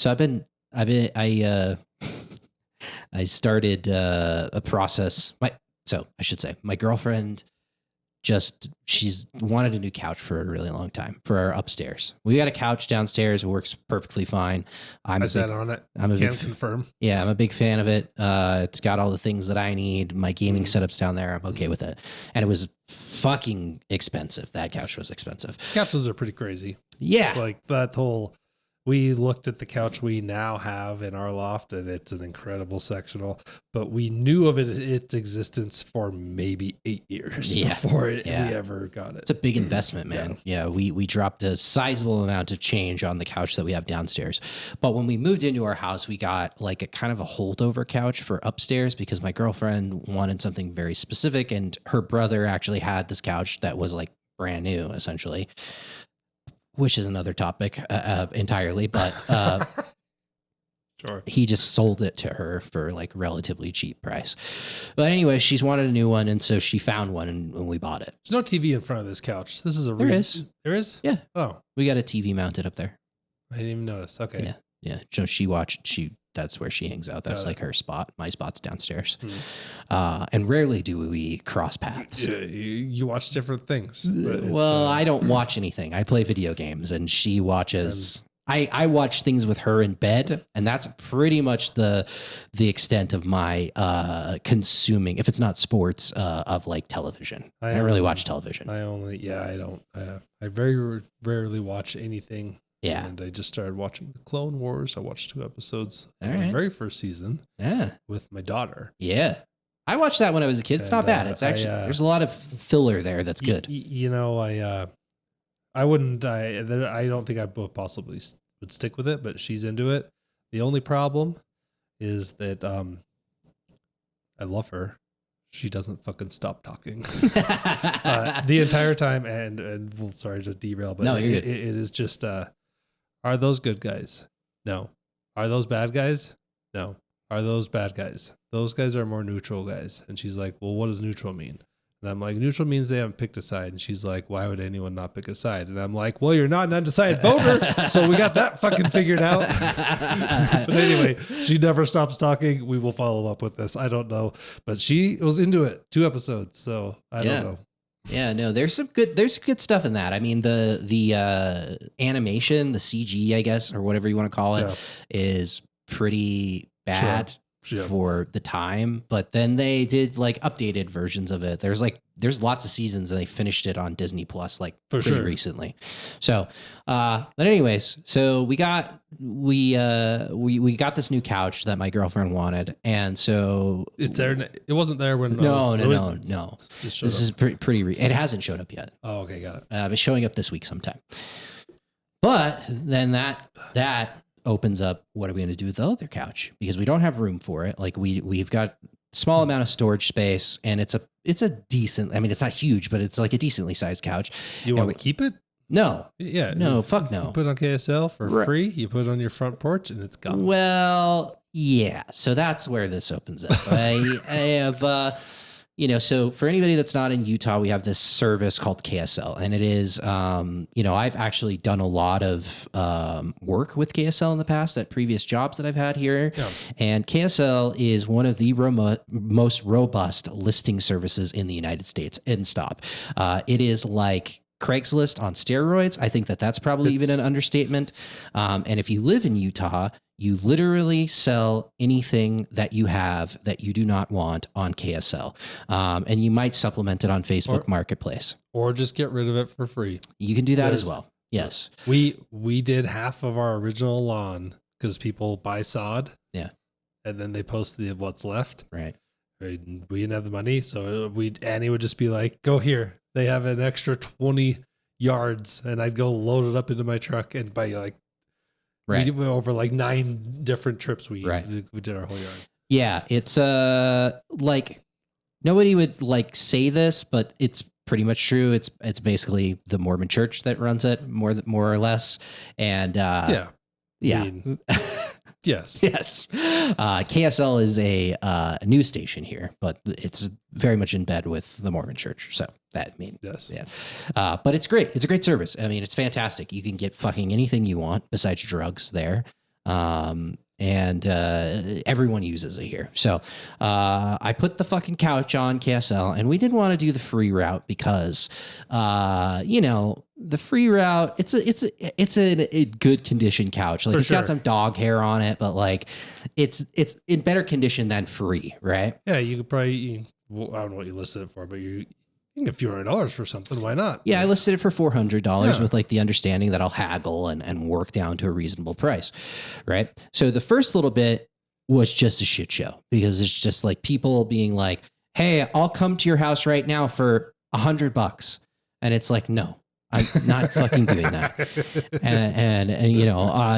So I started a process. I should say my girlfriend she's wanted a new couch for a really long time for our upstairs. We got a couch downstairs. It works perfectly fine. I sat on it. Confirm. Yeah, I'm a big fan of it. It's got all the things that I need. My gaming setup's down there. I'm okay with it. And it was fucking expensive. That couch was expensive. Couches are pretty crazy. Yeah. Like that whole, we looked at the couch we now have in our loft, and it's an incredible sectional, but we knew of its existence for maybe 8 years before we ever got it. It's a big investment, man. Yeah, we dropped a sizable amount of change on the couch that we have downstairs. But when we moved into our house, we got like a kind of a holdover couch for upstairs because my girlfriend wanted something very specific, and her brother actually had this couch that was like brand new, essentially. Which is another topic entirely, but sure. He just sold it to her for like relatively cheap price. But anyway, she's wanted a new one, and so she found one, and we bought it. There's no TV in front of this couch. This is There is. There is? Yeah. Oh. We got a TV mounted up there. I didn't even notice. Okay. Yeah. Yeah. So that's where she hangs out. That's like her spot. My spot's downstairs. And rarely do we cross paths. You watch different things. Well, I don't watch anything. I play video games, and she watches. I watch things with her in bed, and that's pretty much the extent of my consuming, if it's not sports, of like television. I don't really watch television. I don't. I very rarely watch anything. Yeah. And I just started watching the Clone Wars. I watched 2 episodes of the very first season. Yeah. With my daughter. Yeah. I watched that when I was a kid. It's not bad. It's actually, there's a lot of filler there that's good. I wouldn't, I don't think I possibly would stick with it, but she's into it. The only problem is that I love her. She doesn't fucking stop talking the entire time. And sorry to derail, but no, you're good. It is just, are those good guys? No. Are those bad guys? No. Are those bad guys? Those guys are more neutral guys. And she's like, well, what does neutral mean? And I'm like, neutral means they haven't picked a side. And she's like, why would anyone not pick a side? And I'm like, well, you're not an undecided voter. So we got that fucking figured out. But anyway, she never stops talking. We will follow up with this. I don't know. But she was into it. 2 episodes. So I don't know. Yeah, no, there's some good stuff in that. I mean, the animation, the CG, I guess, or whatever you want to call it, is pretty bad for the time. But then they did like updated versions of it. There's lots of seasons, and they finished it on Disney Plus like pretty recently. So, but anyways, so we got this new couch that my girlfriend wanted, and so it's there. It wasn't there when no. This is pretty. It hasn't showed up yet. Oh, okay, got it. It's showing up this week sometime. But then that opens up, what are we going to do with the other couch? Because we don't have room for it. Like we've got small amount of storage space, and it's a decent, I mean, it's not huge, but it's like a decently sized couch. You want to keep it? No. Yeah. No, fuck no. You put it on KSL for free. You put it on your front porch, and it's gone. Well, yeah. So that's where this opens up. I have, so for anybody that's not in Utah, we have this service called KSL, and it is, I've actually done a lot of work with KSL in the past at previous jobs that I've had here. Yeah. And KSL is one of the most robust listing services in the United States. End stop. It is like Craigslist on steroids. I think that's probably even an understatement. And if you live in Utah, you literally sell anything that you have that you do not want on KSL. And you might supplement it on Facebook Marketplace. Or just get rid of it for free. You can do that as well. Yes. We did half of our original lawn because people buy sod. Yeah. And then they post what's left. Right. We didn't have the money. So Annie would just be like, go here. They have an extra 20 yards. And I'd go load it up into my truck and buy right. Over like 9 different trips we did our whole yard. Yeah, it's like nobody would like say this, but it's pretty much true. It's basically the Mormon Church that runs it, more or less. And yeah. I mean, yes. KSL is a news station here, but it's very much in bed with the Mormon Church. So yes. Yeah. But it's great. It's a great service. I mean, it's fantastic. You can get fucking anything you want besides drugs there. And everyone uses it here. So I put the fucking couch on KSL, and we didn't want to do the free route because, the free route, it's a good condition couch. Like it's got some dog hair on it, but like it's in better condition than free, right? Yeah, you could probably, I don't know what you listed it for, but you can get a few $100 for something. Why not? Yeah, I listed it for $400 with like the understanding that I'll haggle and work down to a reasonable price, right? So the first little bit was just a shit show because it's just like people being like, "Hey, I'll come to your house right now for $100," and it's like, no. I'm not fucking doing that. And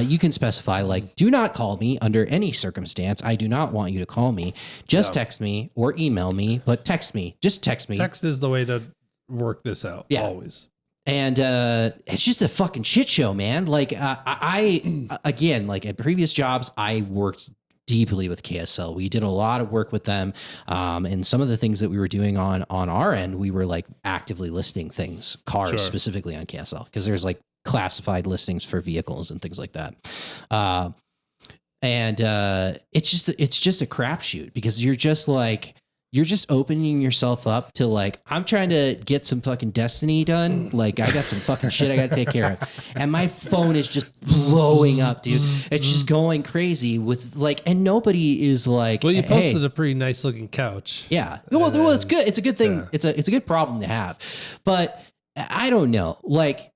you can specify like, do not call me under any circumstance. I do not want you to call me. Just text me or email me, but text me. Just text me. Text is the way to work this out. Yeah. Always. And it's just a fucking shit show, man. Like I again, like at previous jobs, I worked deeply with KSL. We did a lot of work with them. And some of the things that we were doing on our end, we were like actively listing things, cars specifically on KSL, because there's like classified listings for vehicles and things like that. It's just a crapshoot because you're just opening yourself up to like, I'm trying to get some fucking Destiny done. Like I got some fucking shit I got to take care of. And my phone is just blowing up, dude. It's just going crazy with like, and nobody is like, well, you posted a pretty nice looking couch. Yeah. Well, it's good. It's a good thing. Yeah. It's a good problem to have, but I don't know. Like,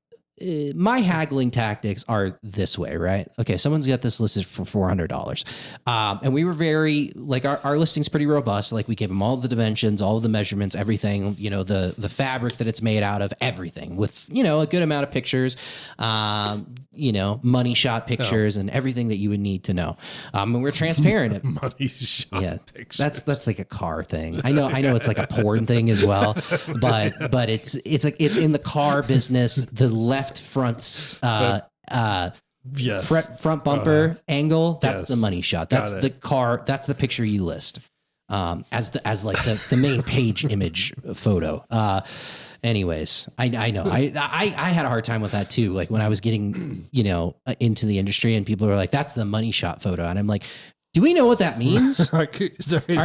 my haggling tactics are this way, right? Okay, someone's got this listed for $400. And we were very, like, our listing's pretty robust. Like, we gave them all the dimensions, all of the measurements, everything, the fabric that it's made out of, everything with, a good amount of pictures, money shot pictures and everything that you would need to know. And we're transparent. Money shot pictures. That's like a car thing. I know it's like a porn thing as well, but it's in the car business, the left front front bumper angle, that's the money shot. That's the car, that's the picture you list as the main page image photo. Anyways, I know I had a hard time with that too. Like when I was getting into the industry and people are like, that's the money shot photo, and I'm like, do we know what that means? Are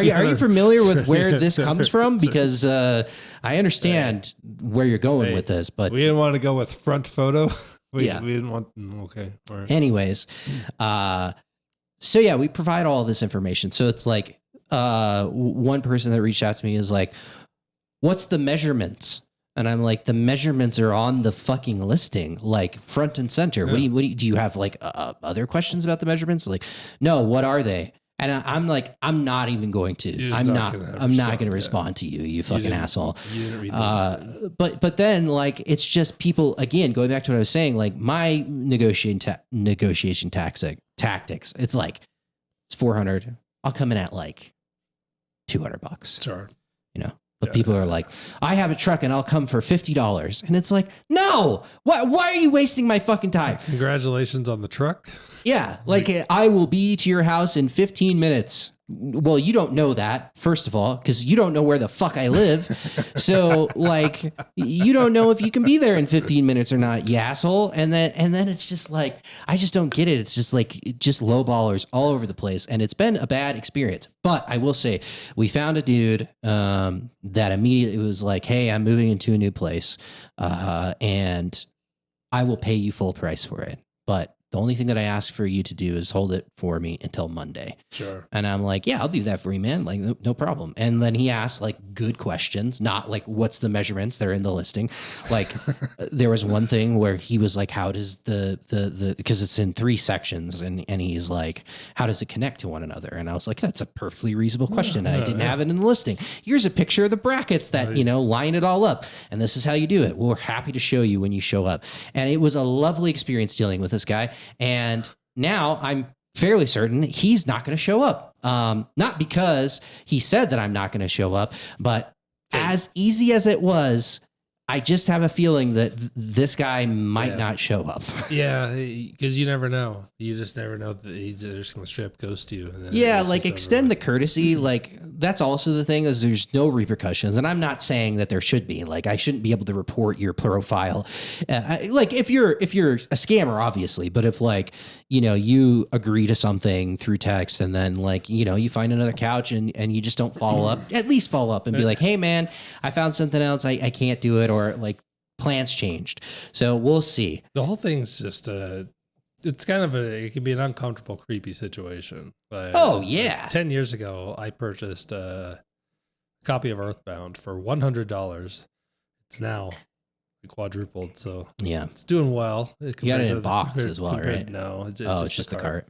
you familiar with where this comes from? Because I understand where you're going with this, but we didn't want to go with front photo. We didn't want. Okay. All right. Anyways, so yeah, we provide all of this information. So it's like one person that reached out to me is like, "What's the measurements?" And I'm like, the measurements are on the fucking listing, like front and center. Yeah. What do you have like other questions about the measurements? Like, no, what are they? And I'm like, I'm not even going to. I'm not going to respond to you, you fucking asshole. You didn't read the listing. But then like it's just people again going back to what I was saying. Like my negotiation tactics. It's like it's $400. I'll come in at like $200. Sure. But people are like, I have a truck and I'll come for $50. And it's like, no, why are you wasting my fucking time? Congratulations on the truck. Yeah. Like I will be to your house in 15 minutes. Well, you don't know that, first of all, because you don't know where the fuck I live. So like, you don't know if you can be there in 15 minutes or not, you asshole. And then it's just like, I just don't get it. It's just like, just low ballers all over the place. And it's been a bad experience. But I will say, we found a dude that immediately was like, hey, I'm moving into a new place. And I will pay you full price for it. But the only thing that I ask for you to do is hold it for me until Monday. Sure. And I'm like, yeah, I'll do that for you, man. Like, no problem. And then he asked like good questions, not like what's the measurements that are in the listing. Like there was one thing where he was like, how does the because it's in 3 sections and he's like, how does it connect to one another? And I was like, that's a perfectly reasonable question. And I didn't have it in the listing. Here's a picture of the brackets that, line it all up. And this is how you do it. We're happy to show you when you show up. And it was a lovely experience dealing with this guy. And now I'm fairly certain he's not going to show up. Not because he said that I'm not going to show up, but as easy as it was, I just have a feeling that this guy might not show up. Yeah, because you never know. You just never know that he's just going to straight up ghost you. And like extend the courtesy. Like that's also the thing is there's no repercussions. And I'm not saying that there should be. Like I shouldn't be able to report your profile. Like if you're a scammer, obviously. But if like, you agree to something through text and then like, you find another couch and you just don't follow up, at least follow up and be like, hey man, I found something else. I can't do it. Or like plans changed. So we'll see. The whole thing's just it's kind of it can be an uncomfortable, creepy situation. Oh yeah. 10 years ago, I purchased a copy of Earthbound for $100. It's now quadrupled, so yeah, it's doing well. You got it in box as well, right? No, it's just the cart.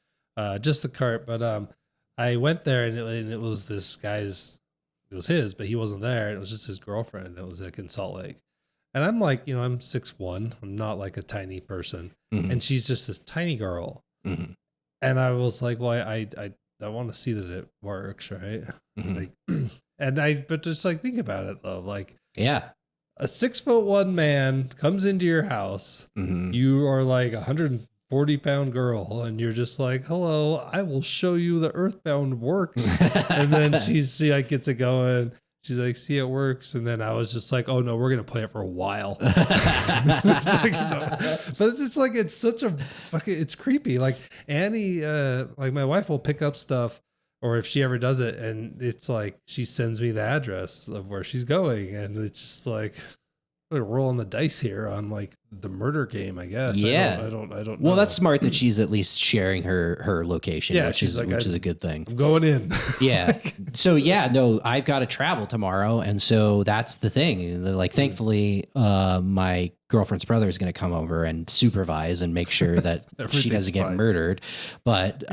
Just the cart. But I went there and it was this guy's. It was his, but he wasn't there. It was just his girlfriend. It was like in Salt Lake, and I'm like, I'm 6'1". I'm not like a tiny person, and she's just this tiny girl. And I was like, well, I want to see that it works, right? Like, but just like think about it though, like yeah. A 6'1" man comes into your house. You are like 140-pound girl, and you're just like, "Hello, I will show you the Earthbound works." And then she like gets it going. She's like, "See, it works." And then I was just like, "Oh no, we're gonna play it for a while." It's like, but it's just like it's such a fucking it's creepy. Like Annie, like my wife will pick up stuff. Or if she ever does it, and it's like she sends me the address of where she's going, and it's just like we're rolling the dice here on like the murder game, I guess. Yeah, I don't know. Well, that's smart that she's at least sharing her location, yeah, which is a good thing. I'm going in. Yeah. So yeah, no, I've got to travel tomorrow, and so that's the thing. Like, thankfully, my girlfriend's brother is going to come over and supervise and make sure that she doesn't get murdered, but.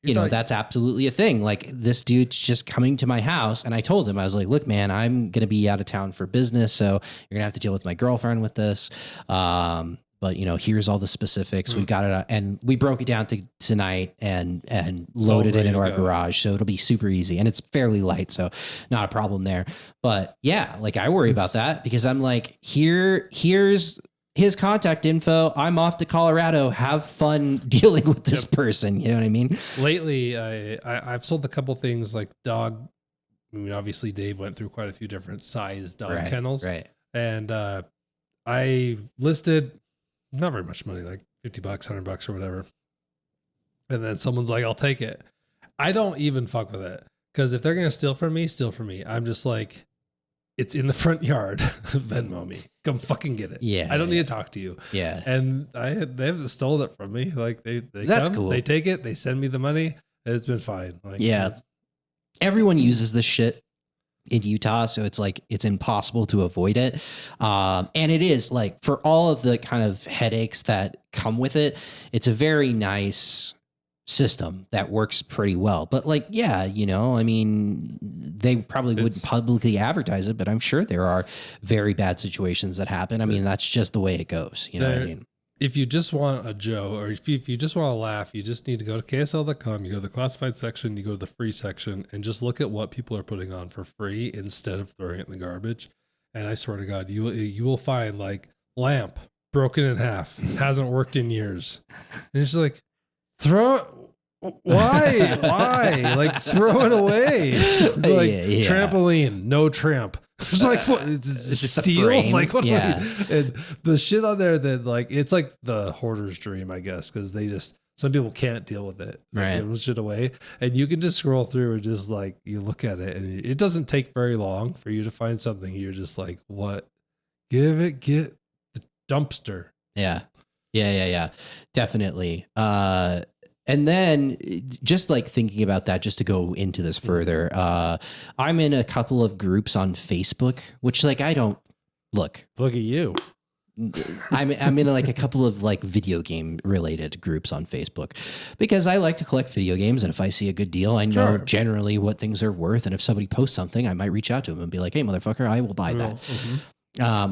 That's absolutely a thing. Like this dude's just coming to my house, and I told him, I was like, look, man, I'm going to be out of town for business. So you're gonna have to deal with my girlfriend with this. But here's all the specifics. We got it. And we broke it down tonight and loaded it into our garage. So it'll be super easy, and it's fairly light. So not a problem there, but yeah, like I worry about that because I'm like, here's his contact info. I'm off to Colorado. Have fun dealing with this person. You know what I mean? Lately, I've sold a couple things like dog. I mean, obviously Dave went through quite a few different size dog kennels. Right. And I listed not very much money, like $50, $100 or whatever. And then someone's like, I'll take it. I don't even fuck with it. Because if they're going to steal from me. I'm just like, it's in the front yard. Venmo me. Come fucking get it. Yeah. I don't need to talk to you. Yeah. And they haven't stolen it from me. Like that's come, cool. They take it, they send me the money, and it's been fine. Like, yeah. Everyone uses this shit in Utah, so it's like it's impossible to avoid it. And it is like for all of the kind of headaches that come with it, it's a very nice system that works pretty well. But like, yeah, I mean, they probably wouldn't publicly advertise it, but I'm sure there are very bad situations that happen. I mean, that's just the way it goes. You know what I mean? If you just want a Joe, or if you just want to laugh, you just need to go to KSL.com, you go to the classified section, you go to the free section, and just look at what people are putting on for free instead of throwing it in the garbage. And I swear to God, you will find like lamp broken in half, hasn't worked in years. And it's like, throw it. Why? Like throw it away. Like trampoline, no tramp. It's like what? It's just steel. Like what? And the shit on there that like it's like the hoarder's dream, I guess, because some people can't deal with it. Right. Give shit away, and you can just scroll through and just like you look at it, and it doesn't take very long for you to find something. You're just like, what? Get the dumpster. Yeah. Definitely. And then just like thinking about that, just to go into this further, I'm in a couple of groups on Facebook, which like, I don't look at you. I'm in like a couple of like video game related groups on Facebook because I like to collect video games. And if I see a good deal, I know generally what things are worth. And if somebody posts something, I might reach out to them and be like, hey, motherfucker, I will buy that. Mm-hmm.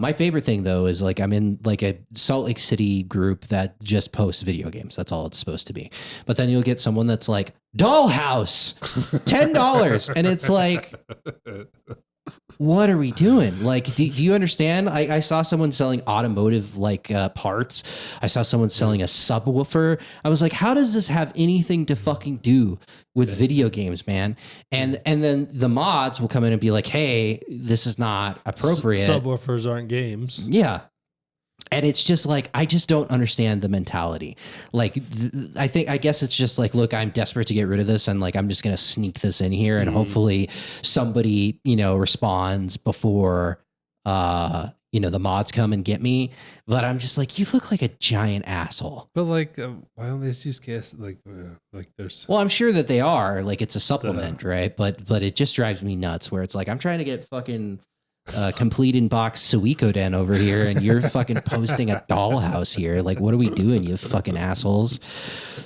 My favorite thing though is like I'm in like a Salt Lake City group that just posts video games. That's all it's supposed to be. But then you'll get someone that's like Dollhouse, $10, and it's like, what are we doing? Like, do you understand? I saw someone selling automotive like parts. I saw someone selling a subwoofer. I was like, how does this have anything to fucking do with video games, man? And then the mods will come in and be like, hey, this is not appropriate. Subwoofers aren't games. Yeah. And it's just like, I just don't understand the mentality. Like, I guess it's just like, look, I'm desperate to get rid of this. And like, I'm just going to sneak this in here and hopefully somebody, responds before, the mods come and get me. But I'm just like, you look like a giant asshole. But like, why don't they just use gas? Like there's. Well, I'm sure that they are. Like, it's a supplement, right? But it just drives me nuts. Where it's like, I'm trying to get fucking complete in box Suikoden over here, and you're fucking posting a dollhouse here. Like, what are we doing, you fucking assholes?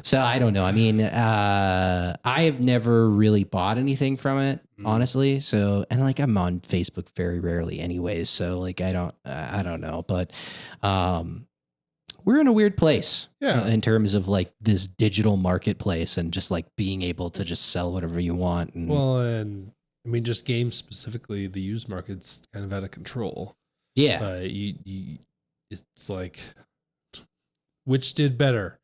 So I don't know. I mean, I have never really bought anything from it, honestly. So, and like, I'm on Facebook very rarely anyways. So like, I don't know, but, we're in a weird place in terms of like this digital marketplace and just like being able to just sell whatever you want. And, and I mean, just games specifically, the used market's kind of out of control. Yeah. It's like, which did better,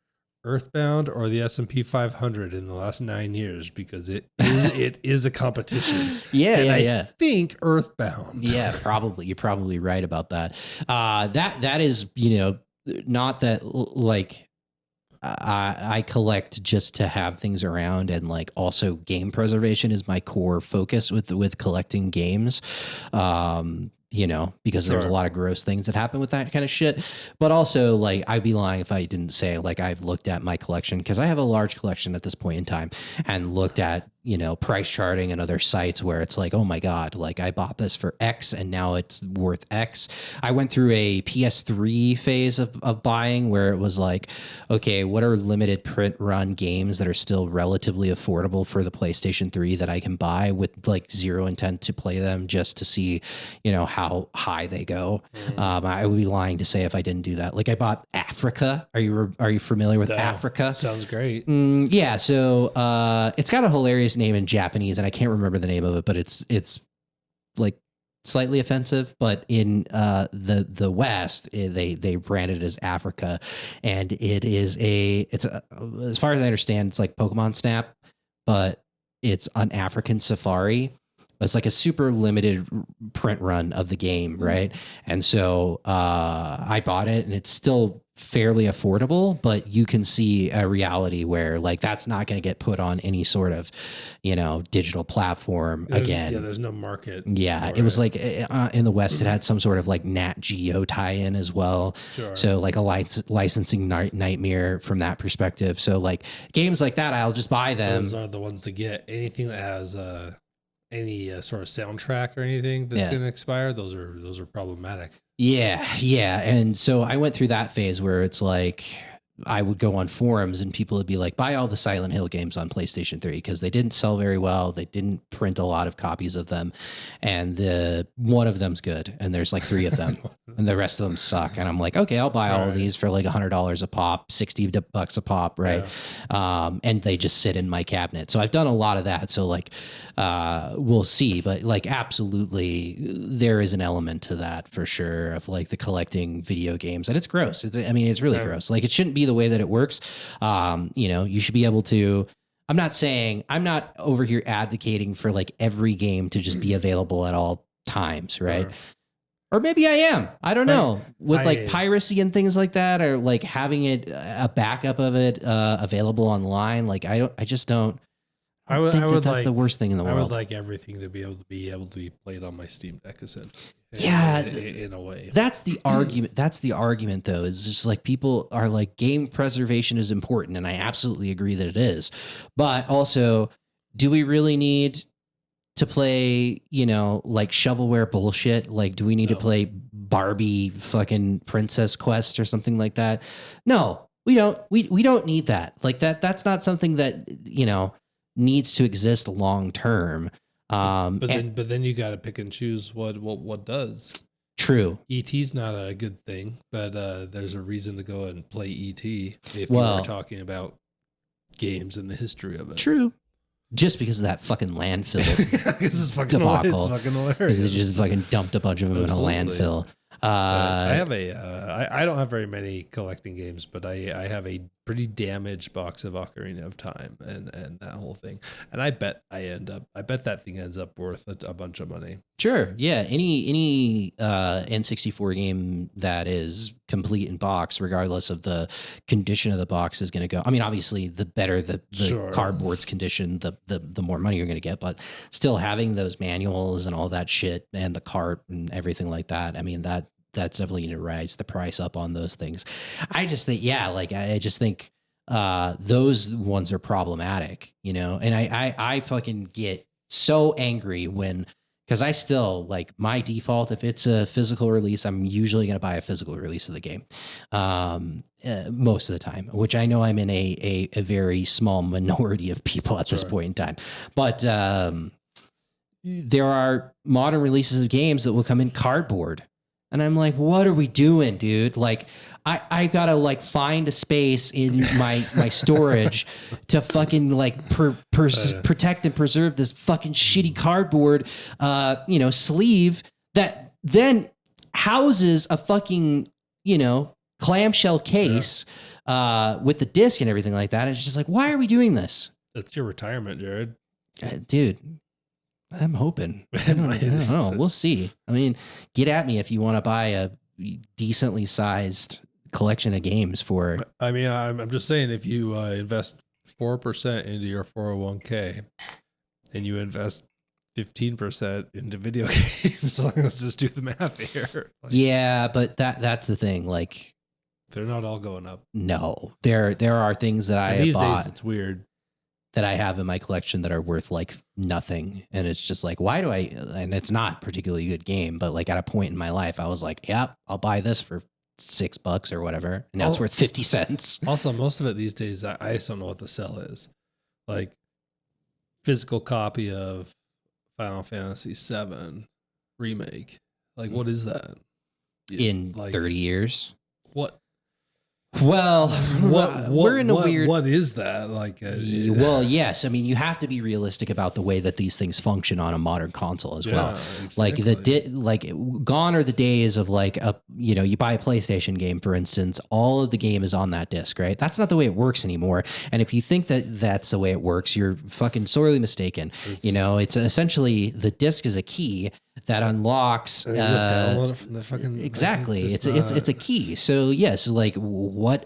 Earthbound or the S&P 500 in the last 9 years? Because it is a competition. I think Earthbound. Yeah, probably. You're probably right about that. That is, not that like, I collect just to have things around, and like also game preservation is my core focus with collecting games. Because there's a lot of gross things that happen with that kind of shit. But also, like, I'd be lying if I didn't say, like, I've looked at my collection, because I have a large collection at this point in time, and looked at, price charting and other sites where it's like, oh my God, like I bought this for X and now it's worth X. I went through a PS3 phase of buying where it was like, okay, what are limited print run games that are still relatively affordable for the PlayStation 3 that I can buy with like zero intent to play them, just to see, how high they go. I would be lying to say if I didn't do that. Like, I bought Africa. Are you familiar with Africa? Sounds great. Yeah. So it's got a hilarious name in Japanese, and I can't remember the name of it, but it's like slightly offensive. But in the West, they branded it as Africa, and it's as far as I understand, it's like Pokemon Snap, but it's an African safari. It's like a super limited print run of the game, right? And so I bought it, and it's still fairly affordable, but you can see a reality where like that's not going to get put on any sort of, digital platform again. Yeah, there's no market. Yeah, it was like in the West, it had some sort of like Nat Geo tie-in as well. Sure. So like a licensing nightmare from that perspective. So like games like that, I'll just buy them. Those are the ones to get. Anything that has any sort of soundtrack or anything that's going to expire, those are problematic. Yeah. And so I went through that phase where it's like I would go on forums and people would be like, buy all the Silent Hill games on PlayStation 3 because they didn't sell very well. They didn't print a lot of copies of them. And one of them's good. And there's like 3 of them and the rest of them suck. And I'm like, okay, I'll buy all of these for like $100 a pop, $60 a pop. Right. Yeah. And they just sit in my cabinet. So I've done a lot of that. So like, we'll see, but like, absolutely there is an element to that for sure of like the collecting video games, and it's gross. It's really gross. Like, it shouldn't be the way that it works. You should be able to, I'm not over here advocating for like every game to just be available at all times. Right. Or maybe I am, I don't know, with like piracy and things like that, or like having a backup of it, available online. Like, I would that's the worst thing in the world. I would like everything to be able to be played on my Steam Deck, in a way. That's the argument. That's the argument, though, is just like people are like, game preservation is important, and I absolutely agree that it is. But also, do we really need to play, like shovelware bullshit? Like, do we need to play Barbie fucking Princess Quest or something like that? No, we don't. We don't need that. Like that's not something that needs to exist long term. But then you got to pick and choose what does. True. ET's not a good thing, but there's a reason to go and play ET if you were talking about games and the history of it. True. Just because of that fucking landfill debacle. It's fucking hilarious. Because they just fucking dumped a bunch of them in a landfill. I don't have very many collecting games, but I have a pretty damaged box of Ocarina of Time and that whole thing. And I bet that thing ends up worth a bunch of money. Sure. Yeah. Any N64 game that is complete in box, regardless of the condition of the box, is going to go. I mean, obviously, the better the Sure. cardboard's condition, the more money you're going to get. But still, having those manuals and all that shit and the cart and everything like that, I mean, that's definitely going to rise the price up on those things. I just think, I just think those ones are problematic, and I fucking get so angry because I still, like, my default, if it's a physical release, I'm usually going to buy a physical release of the game most of the time, which I know I'm in a very small minority of people at this point in time. But there are modern releases of games that will come in cardboard. And I'm like, what are we doing, dude? Like, I gotta like find a space in my storage to fucking like protect and preserve this fucking shitty cardboard, sleeve that then houses a fucking, clamshell case with the disc and everything like that. And it's just like, why are we doing this? That's your retirement, Jared. Dude. I'm hoping. I don't know. We'll see. I mean, get at me if you want to buy a decently sized collection of games for. I mean, I'm just saying, if you invest 4% into your 401k and you invest 15% into video games, let's just do the math here. Yeah, but that's the thing. Like, they're not all going up. No, there are things that I these bought days it's weird. That I have in my collection that are worth like nothing. And it's just like, why do and it's not a particularly good game, but like at a point in my life, I was like, yep, I'll buy this for $6 or whatever. And now it's worth 50 cents. Also, most of it these days, I just don't know what the sell is. Like, physical copy of Final Fantasy VII Remake. Like, what is that? In like 30 years? What? Well, we're in a weird. What is that like? Well, yes. I mean, you have to be realistic about the way that these things function on a modern console as well. Exactly. Like gone are the days of like you buy a PlayStation game, for instance, all of the game is on that disc, right? That's not the way it works anymore. And if you think that that's the way it works, you're fucking sorely mistaken. It's essentially the disc is a key that unlocks. Download it from the fucking. Exactly, it's a key. So yes, like what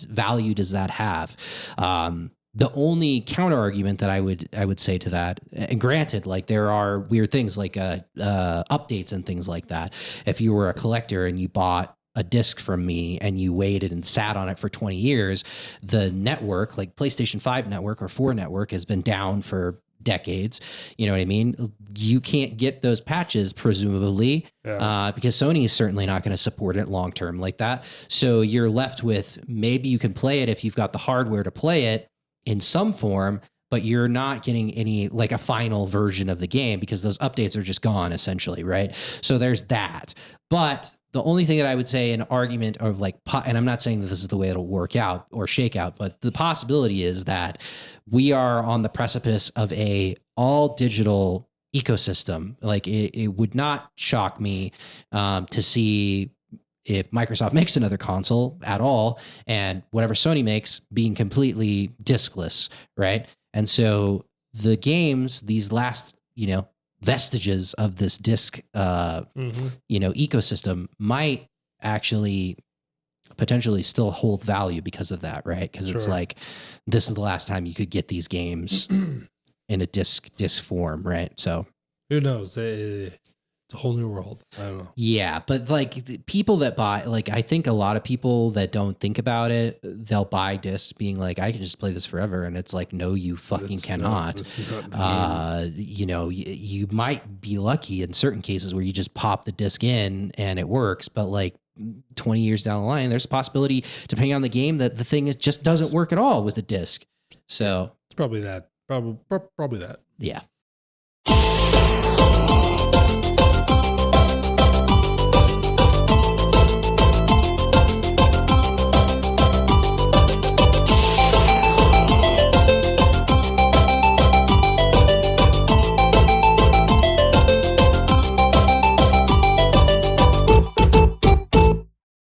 value does that have? The only counter argument that I would say to that, and granted, like there are weird things like updates and things like that. If you were a collector and you bought a disc from me and you waited and sat on it for 20 years, the network, like PlayStation 5 network or 4 network, has been down for decades. You know what I mean? You can't get those patches, presumably, because Sony is certainly not going to support it long term like that. So you're left with, maybe you can play it if you've got the hardware to play it in some form, but you're not getting any, like a final version of the game because those updates are just gone essentially, right? So there's that. But the only thing that I would say, an argument of like, and I'm not saying that this is the way it'll work out or shake out, but the possibility is that we are on the precipice of a all digital ecosystem. Like it would not shock me to see if Microsoft makes another console at all and whatever Sony makes being completely diskless, right? And so the games, these last, vestiges of this disc, ecosystem might actually potentially still hold value because of that, right? Because it's like, this is the last time you could get these games in a disc form, right? So who knows? It's a whole new world. I don't know. Yeah, but like the people that buy, like I think a lot of people that don't think about it, they'll buy discs being like, I can just play this forever. And it's like, no, you fucking cannot. You might be lucky in certain cases where you just pop the disc in and it works. But like 20 years down the line, there's a possibility, depending on the game, that the thing just doesn't work at all with the disc. So it's probably that. Probably that. Yeah.